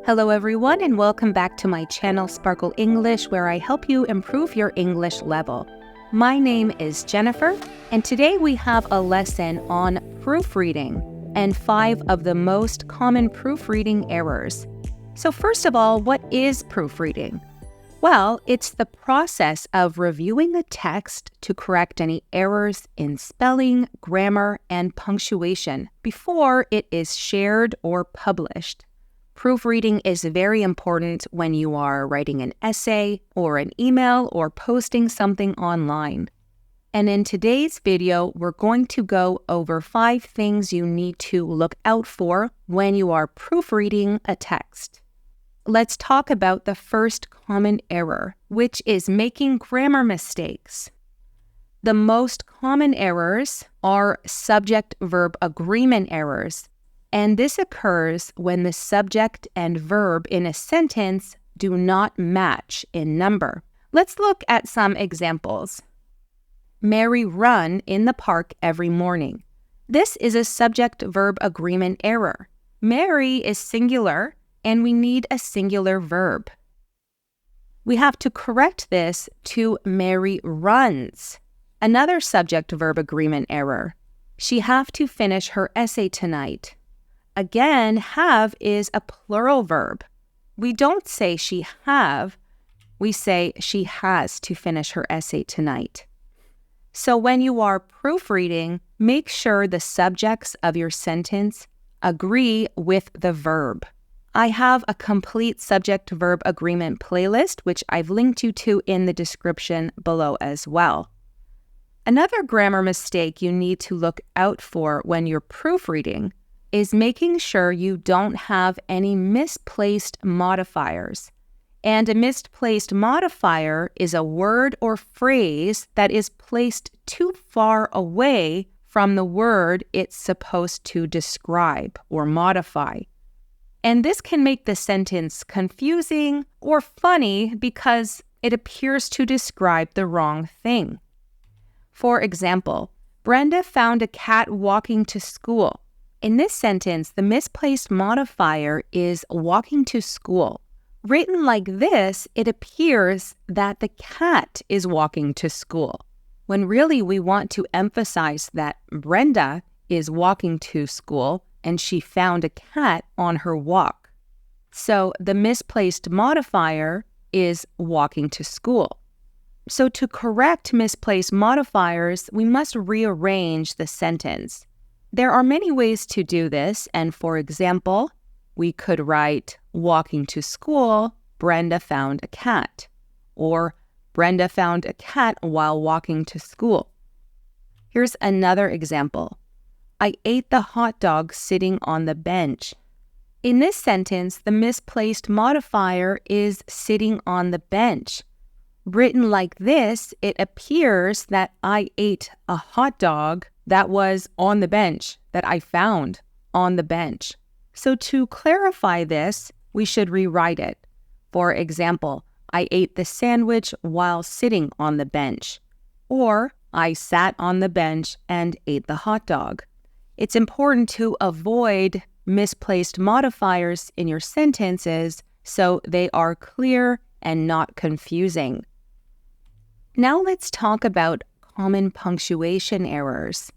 Hello everyone, and welcome back to my channel Sparkle English, where I help you improve your English level. My name is Jennifer, and today we have a lesson on proofreading and 5 of the most common proofreading errors. So first of all, what is proofreading? Well, it's the process of reviewing a text to correct any errors in spelling, grammar, and punctuation before it is shared or published. Proofreading is very important when you are writing an essay or an email or posting something online. And in today's video, we're going to go over 5 things you need to look out for when you are proofreading a text. Let's talk about the first common error, which is making grammar mistakes. The most common errors are subject-verb agreement errors, and this occurs when the subject and verb in a sentence do not match in number. Let's look at some examples. Mary run in the park every morning. This is a subject-verb agreement error. Mary is singular, and we need a singular verb. We have to correct this to Mary runs. Another subject-verb agreement error. She have to finish her essay tonight. Again, have is a plural verb. We don't say she have, we say she has to finish her essay tonight. So when you are proofreading, make sure the subjects of your sentence agree with the verb. I have a complete subject-verb agreement playlist, which I've linked you to in the description below as well. Another grammar mistake you need to look out for when you're proofreading is making sure you don't have any misplaced modifiers. And a misplaced modifier is a word or phrase that is placed too far away from the word it's supposed to describe or modify. And this can make the sentence confusing or funny because it appears to describe the wrong thing. For example, Brenda found a cat walking to school. In this sentence, the misplaced modifier is walking to school. Written like this, it appears that the cat is walking to school, when really we want to emphasize that Brenda is walking to school and she found a cat on her walk. So the misplaced modifier is walking to school. So to correct misplaced modifiers, we must rearrange the sentence. There are many ways to do this, and for example, we could write, walking to school, Brenda found a cat, or Brenda found a cat while walking to school. Here's another example. I ate the hot dog sitting on the bench. In this sentence, the misplaced modifier is sitting on the bench. Written like this, it appears that I ate a hot dog that was on the bench, that I found on the bench. So to clarify this, we should rewrite it. For example, I ate the sandwich while sitting on the bench. Or, I sat on the bench and ate the hot dog. It's important to avoid misplaced modifiers in your sentences so they are clear and not confusing. Now let's talk about common punctuation errors.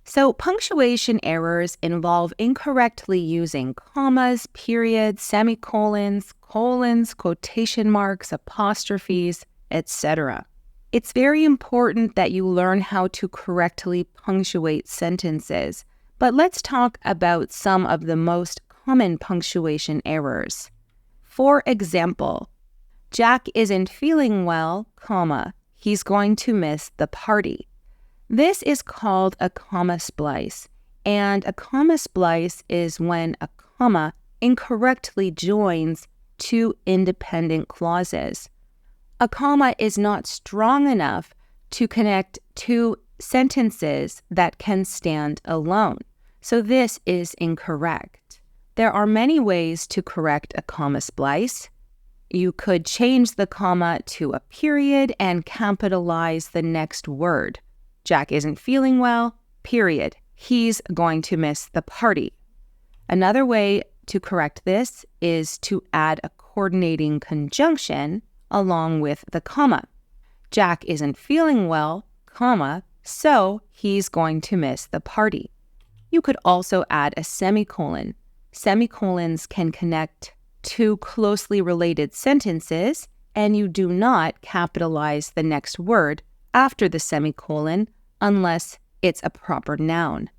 So punctuation errors involve incorrectly using commas, periods, semicolons, colons, quotation marks, apostrophes, etc. It's very important that you learn how to correctly punctuate sentences, but let's talk about some of the most common punctuation errors. For example, Jack isn't feeling well, comma, he's going to miss the party. This is called a comma splice, and a comma splice is when a comma incorrectly joins 2 independent clauses. A comma is not strong enough to connect 2 sentences that can stand alone, so this is incorrect. There are many ways to correct a comma splice. You could change the comma to a period and capitalize the next word. Jack isn't feeling well, period. He's going to miss the party. Another way to correct this is to add a coordinating conjunction along with the comma. Jack isn't feeling well, comma, so he's going to miss the party. You could also add a semicolon. Semicolons can connect two closely related sentences, and you do not capitalize the next word after the semicolon unless it's a proper noun.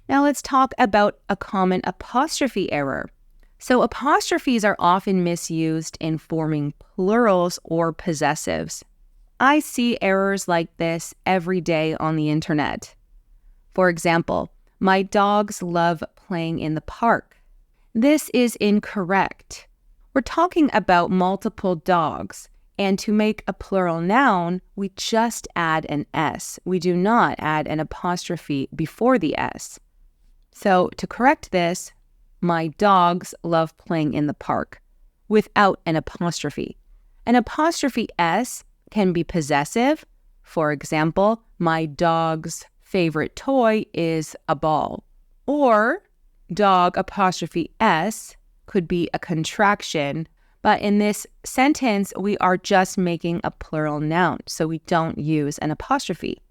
Now let's talk about a common apostrophe error. So apostrophes are often misused in forming plurals or possessives. I see errors like this every day on the internet. For example, my dogs love playing in the park. This is incorrect. We're talking about multiple dogs, and to make a plural noun, we just add an S. We do not add an apostrophe before the S. So to correct this, my dogs love playing in the park without an apostrophe. An apostrophe S can be possessive. For example, my dog's favorite toy is a ball. Or dog apostrophe S could be a contraction, but in this sentence, we are just making a plural noun, so we don't use an apostrophe.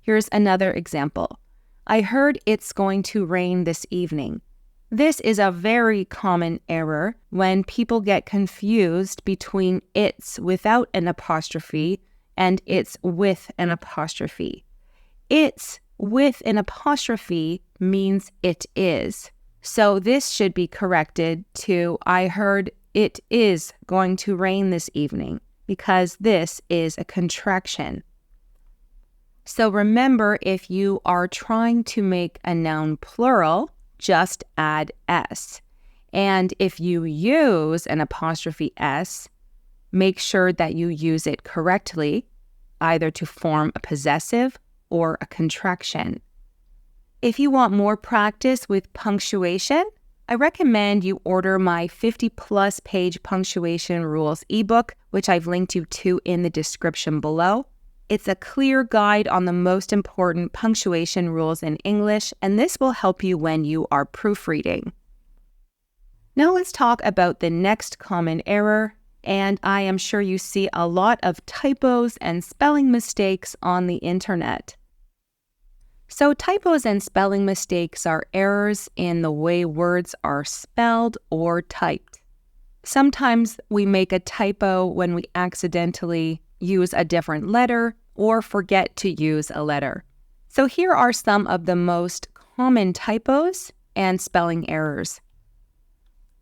Here's another example. I heard it's going to rain this evening. This is a very common error when people get confused between it's without an apostrophe and it's with an apostrophe. It's with an apostrophe means it is. So this should be corrected to I heard it is going to rain this evening because this is a contraction. So remember, if you are trying to make a noun plural, just add S. And if you use an apostrophe S, make sure that you use it correctly, either to form a possessive or a contraction. If you want more practice with punctuation, I recommend you order my 50-plus page punctuation rules ebook, which I've linked you to in the description below. It's a clear guide on the most important punctuation rules in English, and this will help you when you are proofreading. Now let's talk about the next common error, and I am sure you see a lot of typos and spelling mistakes on the internet. So typos and spelling mistakes are errors in the way words are spelled or typed. Sometimes we make a typo when we accidentally use a different letter or forget to use a letter. So here are some of the most common typos and spelling errors.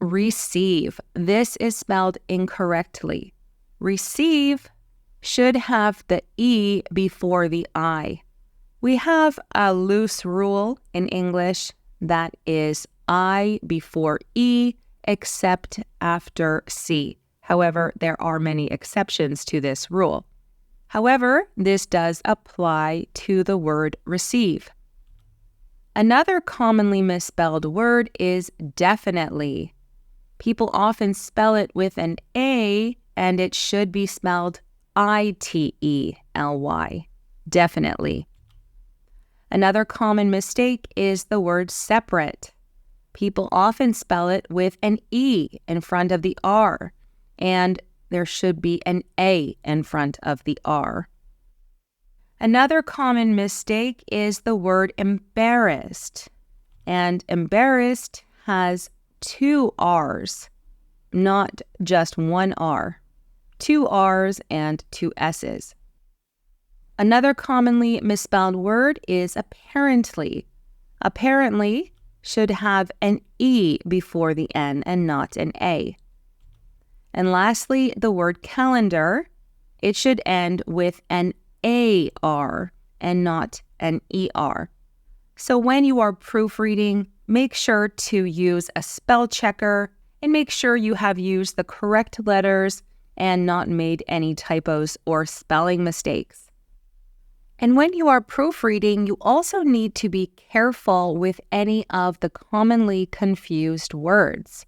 Receive. This is spelled incorrectly. Receive should have the E before the I. We have a loose rule in English that is I before E except after C. However, there are many exceptions to this rule. However, this does apply to the word receive. Another commonly misspelled word is definitely. People often spell it with an A, and it should be spelled I-T-E-L-Y, definitely. Another common mistake is the word separate. People often spell it with an E in front of the R, and there should be an A in front of the R. Another common mistake is the word embarrassed, and embarrassed has two R's, not just one R. Two R's and two S's. Another commonly misspelled word is apparently. Apparently should have an E before the N and not an A. And lastly, the word calendar, it should end with an AR and not an ER. So when you are proofreading, make sure to use a spell checker and make sure you have used the correct letters and not made any typos or spelling mistakes. And when you are proofreading, you also need to be careful with any of the commonly confused words.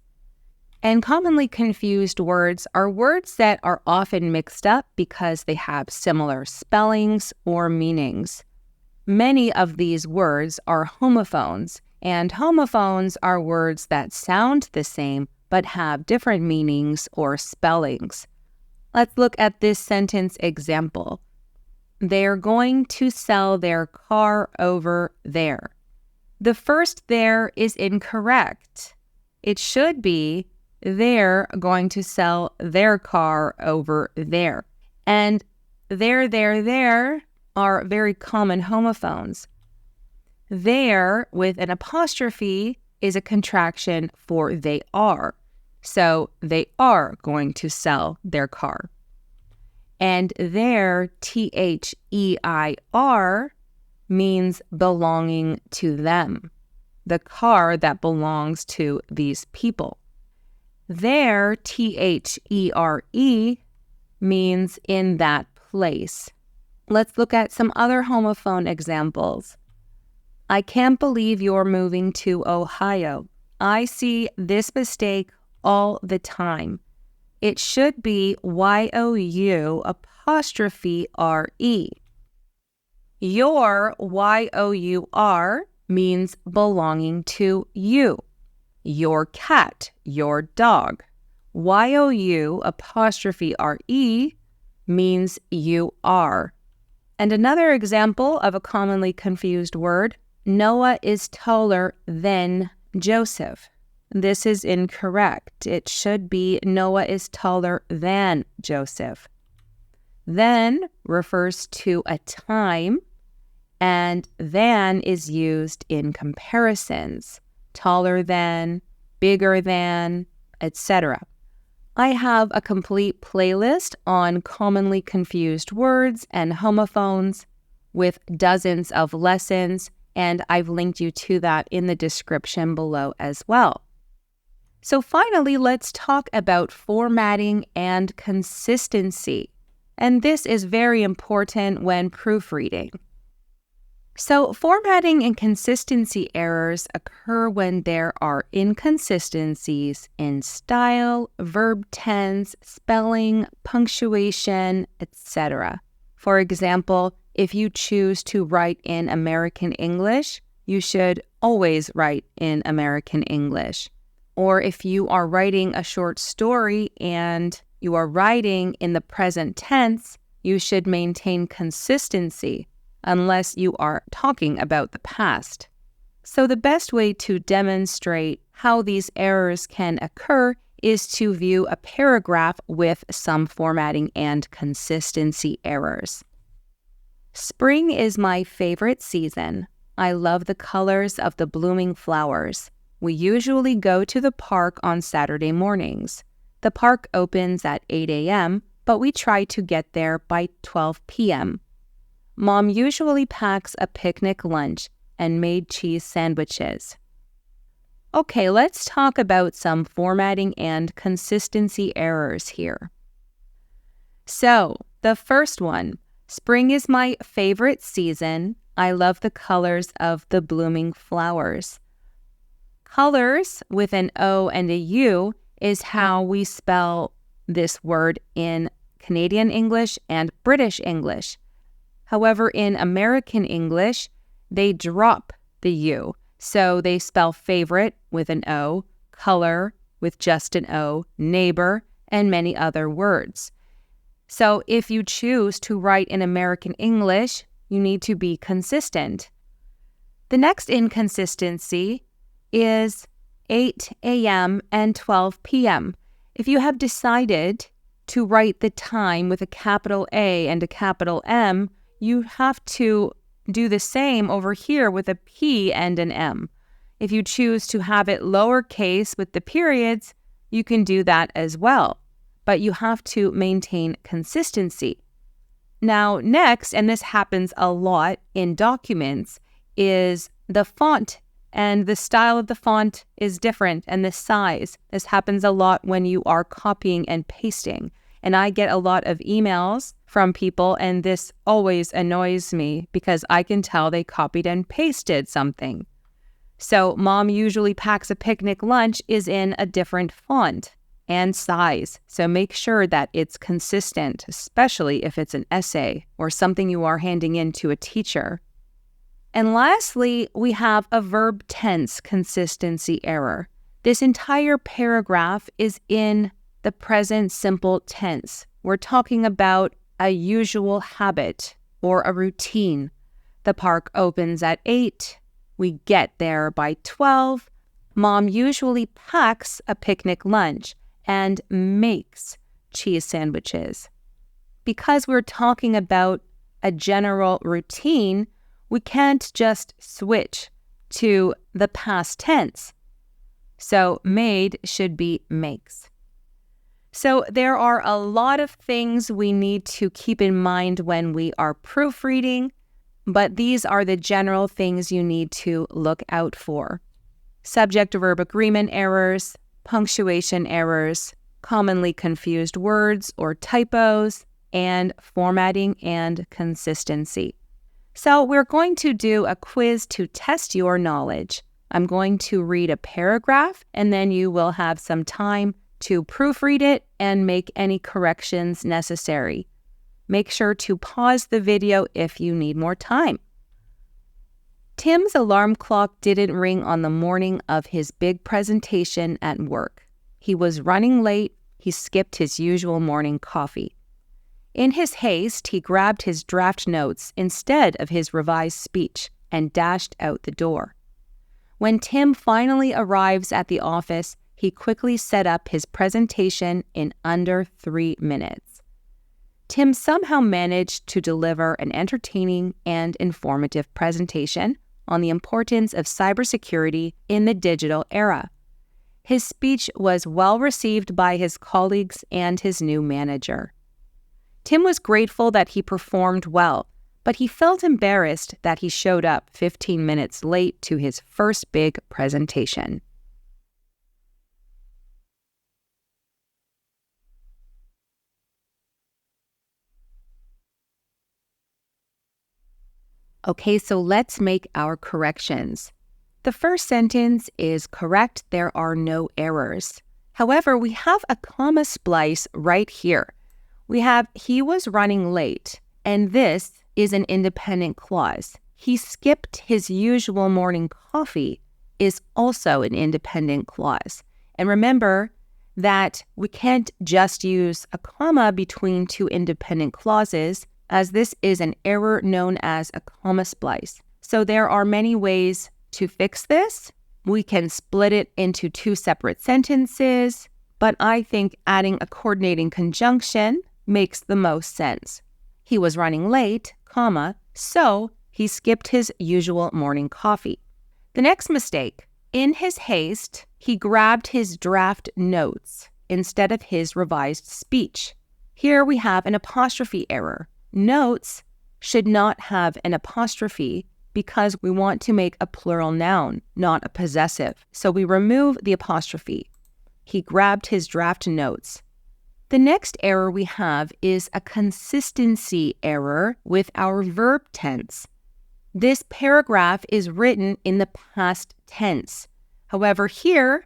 And commonly confused words are words that are often mixed up because they have similar spellings or meanings. Many of these words are homophones, And homophones are words that sound the same but have different meanings or spellings. Let's look at this sentence example. They're going to sell their car over there. The first there is incorrect. It should be they're going to sell their car over there. And there are very common homophones. There with an apostrophe is a contraction for they are. So they are going to sell their car. And there, THEIR, means belonging to them, the car that belongs to these people. There, THERE, means in that place. Let's look at some other homophone examples. I can't believe you're moving to Ohio. I see this mistake all the time. It should be YOU apostrophe RE. Your YOUR means belonging to you. Your cat, your dog. YOU apostrophe RE means you are. And another example of a commonly confused word, Noah is taller than Joseph. This is incorrect. It should be Noah is taller than Joseph. Then refers to a time, and than is used in comparisons, taller than, bigger than, etc. I have a complete playlist on commonly confused words and homophones with dozens of lessons, and I've linked you to that in the description below as well. So finally, let's talk about formatting and consistency. And this is very important when proofreading. So formatting and consistency errors occur when there are inconsistencies in style, verb tense, spelling, punctuation, etc. For example, if you choose to write in American English, you should always write in American English. Or if you are writing a short story and you are writing in the present tense, you should maintain consistency unless you are talking about the past. So the best way to demonstrate how these errors can occur is to view a paragraph with some formatting and consistency errors. Spring is my favorite season. I love the colors of the blooming flowers. We usually go to the park on Saturday mornings. The park opens at 8 a.m., but we try to get there by 12 p.m. Mom usually packs a picnic lunch and made cheese sandwiches. Okay, let's talk about some formatting and consistency errors here. So, the first one, spring is my favorite season. I love the colors of the blooming flowers. Colors with an O and a U is how we spell this word in Canadian English and British English. However, in American English, they drop the U. So they spell favorite with an O, color with just an O, neighbor, and many other words. So if you choose to write in American English, you need to be consistent. The next inconsistency is 8 a.m. and 12 p.m. If you have decided to write the time with a capital A and a capital M, you have to do the same over here with a P and an M. If you choose to have it lowercase with the periods, you can do that as well, but you have to maintain consistency. Now, next, and this happens a lot in documents, is the font. And the style of the font is different, and the size. This happens a lot when you are copying and pasting. And I get a lot of emails from people, and this always annoys me because I can tell they copied and pasted something. So Mom usually packs a picnic lunch is in a different font and size. So make sure that it's consistent, especially if it's an essay or something you are handing in to a teacher. And lastly, we have a verb tense consistency error. This entire paragraph is in the present simple tense. We're talking about a usual habit or a routine. The park opens at 8. We get there by 12. Mom usually packs a picnic lunch and makes cheese sandwiches. Because we're talking about a general routine, we can't just switch to the past tense. So made should be makes. So there are a lot of things we need to keep in mind when we are proofreading, but these are the general things you need to look out for. Subject-verb agreement errors, punctuation errors, commonly confused words or typos, and formatting and consistency. So we're going to do a quiz to test your knowledge. I'm going to read a paragraph, and then you will have some time to proofread it and make any corrections necessary. Make sure to pause the video if you need more time. Tim's alarm clock didn't ring on the morning of his big presentation at work. He was running late. He skipped his usual morning coffee. In his haste, he grabbed his draft notes instead of his revised speech and dashed out the door. When Tim finally arrives at the office, he quickly set up his presentation in under 3 minutes. Tim somehow managed to deliver an entertaining and informative presentation on the importance of cybersecurity in the digital era. His speech was well received by his colleagues and his new manager. Tim was grateful that he performed well, but he felt embarrassed that he showed up 15 minutes late to his first big presentation. Okay, so let's make our corrections. The first sentence is correct. There are no errors. However, we have a comma splice right here. We have he was running late, and this is an independent clause. He skipped his usual morning coffee is also an independent clause. And remember that we can't just use a comma between two independent clauses, as this is an error known as a comma splice. So there are many ways to fix this. We can split it into two separate sentences, but I think adding a coordinating conjunction makes the most sense. He was running late, comma, so he skipped his usual morning coffee. The next mistake, in his haste, he grabbed his draft notes instead of his revised speech. Here we have an apostrophe error. Notes should not have an apostrophe because we want to make a plural noun, not a possessive. So we remove the apostrophe. He grabbed his draft notes. The next error we have is a consistency error with our verb tense. This paragraph is written in the past tense. However, here,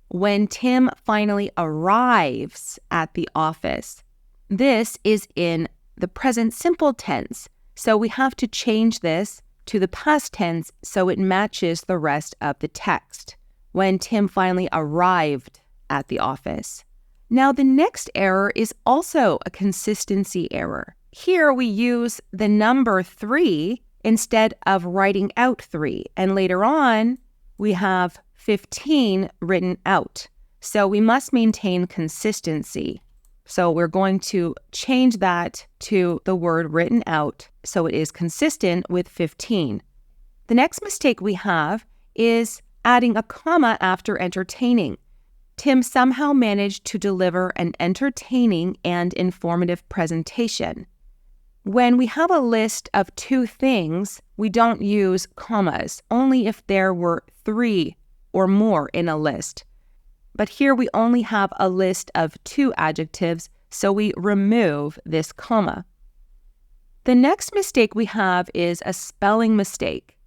when Tim finally arrives at the office, this is in the present simple tense. So we have to change this to the past tense so it matches the rest of the text. When Tim finally arrived at the office. Now, the next error is also a consistency error. Here we use the number 3 instead of writing out 3. And later on, we have 15 written out. So we must maintain consistency. So we're going to change that to the word written out so it is consistent with 15. The next mistake we have is adding a comma after entertaining. Tim somehow managed to deliver an entertaining and informative presentation. When we have a list of 2 things, we don't use commas, only if there were 3 or more in a list. But here we only have a list of 2 adjectives, so we remove this comma. The next mistake we have is a spelling mistake.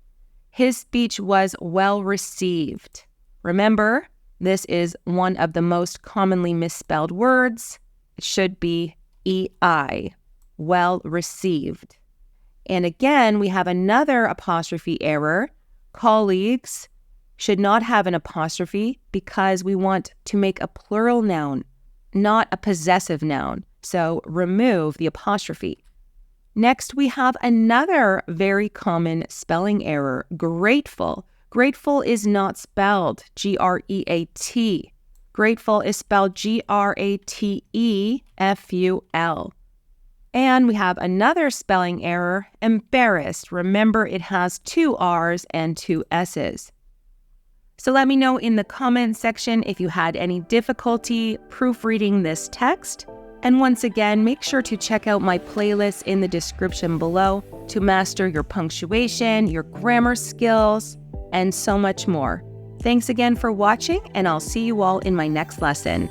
His speech was well received. Remember, this is one of the most commonly misspelled words. It should be EI, well received. And again, we have another apostrophe error. Colleagues should not have an apostrophe because we want to make a plural noun, not a possessive noun. So remove the apostrophe. Next, we have another very common spelling error, grateful. Grateful is not spelled G-R-E-A-T. Grateful is spelled G-R-A-T-E-F-U-L. And we have another spelling error, embarrassed. Remember, it has 2 R's and 2 S's. So let me know in the comment section if you had any difficulty proofreading this text. And once again, make sure to check out my playlist in the description below to master your punctuation, your grammar skills, and so much more. Thanks again for watching, and I'll see you all in my next lesson.